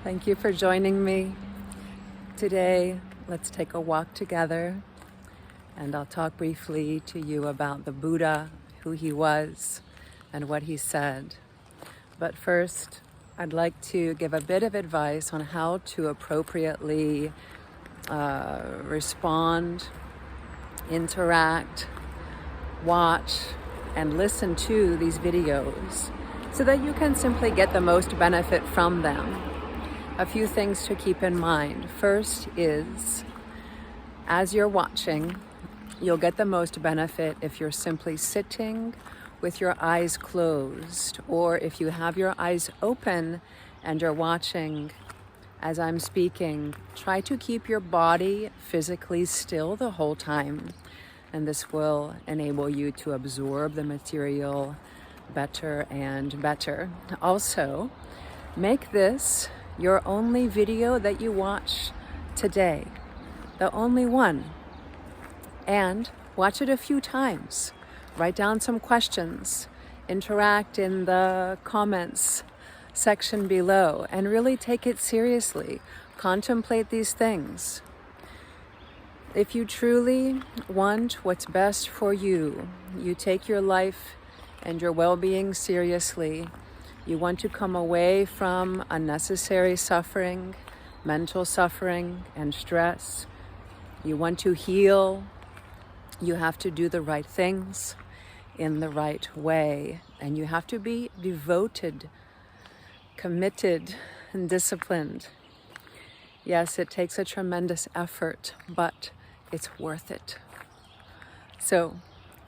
Thank you for joining me. Today, let's take a walk together and I'll talk briefly to you about the Buddha, who he was, and what he said. But first, I'd like to give a bit of advice on how to appropriately respond, interact, watch, and listen to these videos so that you can simply get the most benefit from them. A few things to keep in mind. First is, as you're watching, you'll get the most benefit if you're simply sitting with your eyes closed, or if you have your eyes open and you're watching as I'm speaking, try to keep your body physically still the whole time. And this will enable you to absorb the material better and better. Also, make this your only video that you watch today, the only one. And watch it a few times. Write down some questions. Interact in the comments section below and really take it seriously. Contemplate these things. If you truly want what's best for you, you take your life and your well-being seriously. You want to come away from unnecessary suffering, mental suffering, and stress. You want to heal. You have to do the right things in the right way. And you have to be devoted, committed, and disciplined. Yes, it takes a tremendous effort, but it's worth it. So,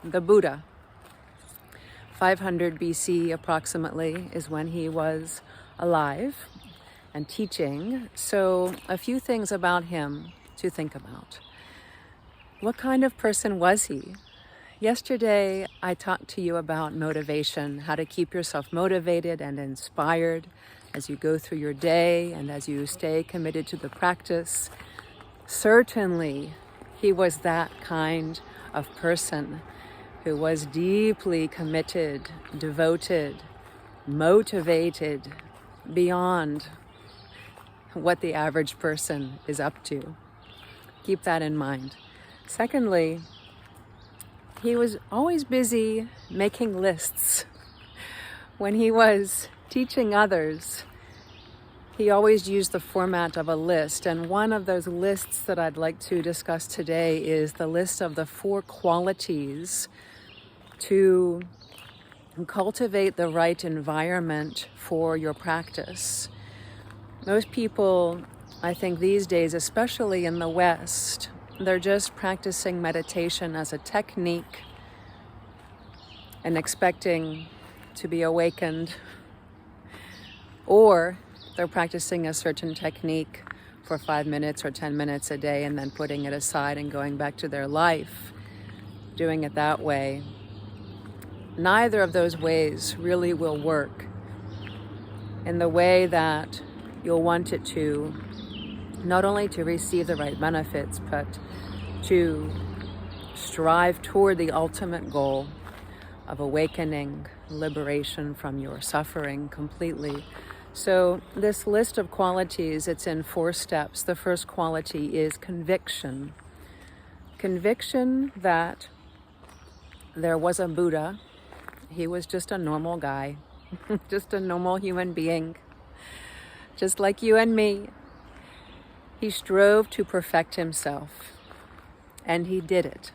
the Buddha, 500 BC approximately is when he was alive and teaching. So a few things about him to think about. What kind of person was he? Yesterday, I talked to you about motivation, how to keep yourself motivated and inspired as you go through your day and as you stay committed to the practice. Certainly, he was that kind of person who was deeply committed, devoted, motivated beyond what the average person is up to. Keep that in mind. Secondly, he was always busy making lists. When he was teaching others, he always used the format of a list. And one of those lists that I'd like to discuss today is the list of the 4 qualities to cultivate the right environment for your practice. Most people, I think these days, especially in the West, they're just practicing meditation as a technique and expecting to be awakened, or they're practicing a certain technique for 5 minutes or 10 minutes a day and then putting it aside and going back to their life, doing it that way. Neither of those ways really will work in the way that you'll want it to, not only to receive the right benefits, but to strive toward the ultimate goal of awakening, liberation from your suffering completely. So this list of qualities, it's in 4 steps. The first quality is conviction. Conviction that there was a Buddha. He was just a normal guy, just a normal human being, just like you and me. He strove to perfect himself, and he did it.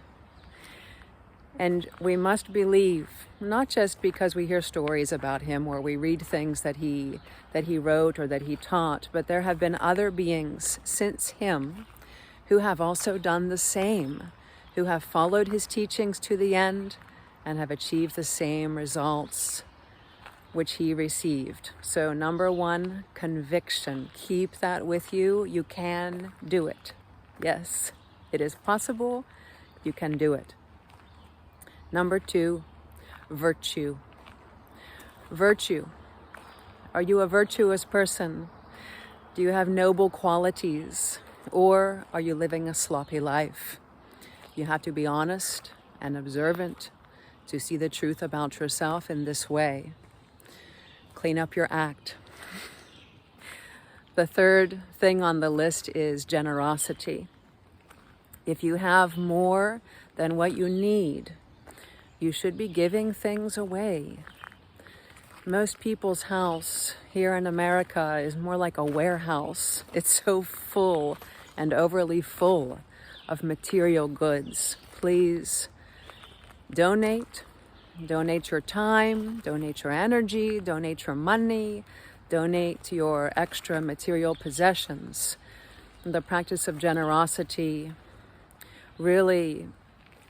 And we must believe, not just because we hear stories about him or we read things that he wrote or that he taught, but there have been other beings since him who have also done the same, who have followed his teachings to the end and have achieved the same results which he received. So number 1, conviction. Keep that with you. You can do it. Yes, it is possible. You can do it. Number 2, virtue. Virtue. Are you a virtuous person? Do you have noble qualities? Or are you living a sloppy life? You have to be honest and observant to see the truth about yourself in this way. Clean up your act. The third thing on the list is generosity. If you have more than what you need, you should be giving things away. Most people's house here in America is more like a warehouse. It's so full and overly full of material goods. Please donate. Donate your time, donate your energy, donate your money, donate your extra material possessions. The practice of generosity really,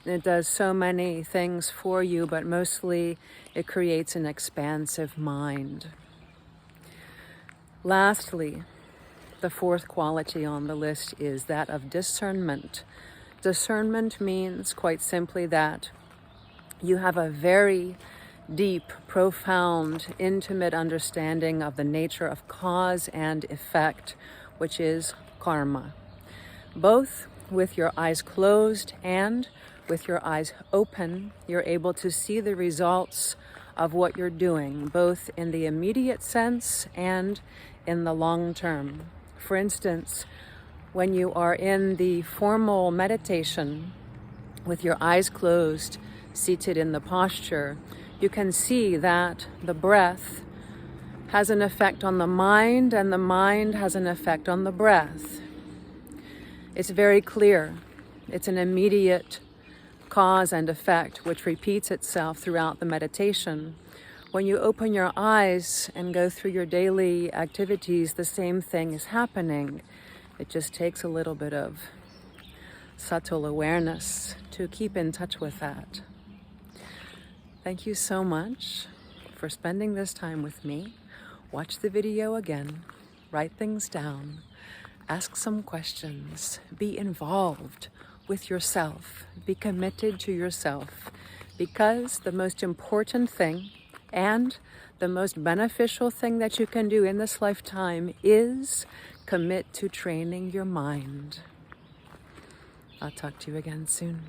it does so many things for you, but mostly it creates an expansive mind. Lastly, the fourth quality on the list is that of discernment. Discernment means quite simply that you have a very deep, profound, intimate understanding of the nature of cause and effect, which is karma. Both with your eyes closed and with your eyes open, you're able to see the results of what you're doing, both in the immediate sense and in the long term. For instance, when you are in the formal meditation with your eyes closed, seated in the posture, you can see that the breath has an effect on the mind and the mind has an effect on the breath. It's very clear. It's an immediate cause and effect which repeats itself throughout the meditation. When you open your eyes and go through your daily activities, the same thing is happening. It just takes a little bit of subtle awareness to keep in touch with that. Thank you so much for spending this time with me. Watch the video again, write things down, ask some questions, be involved with yourself, be committed to yourself, because the most important thing and the most beneficial thing that you can do in this lifetime is commit to training your mind. I'll talk to you again soon.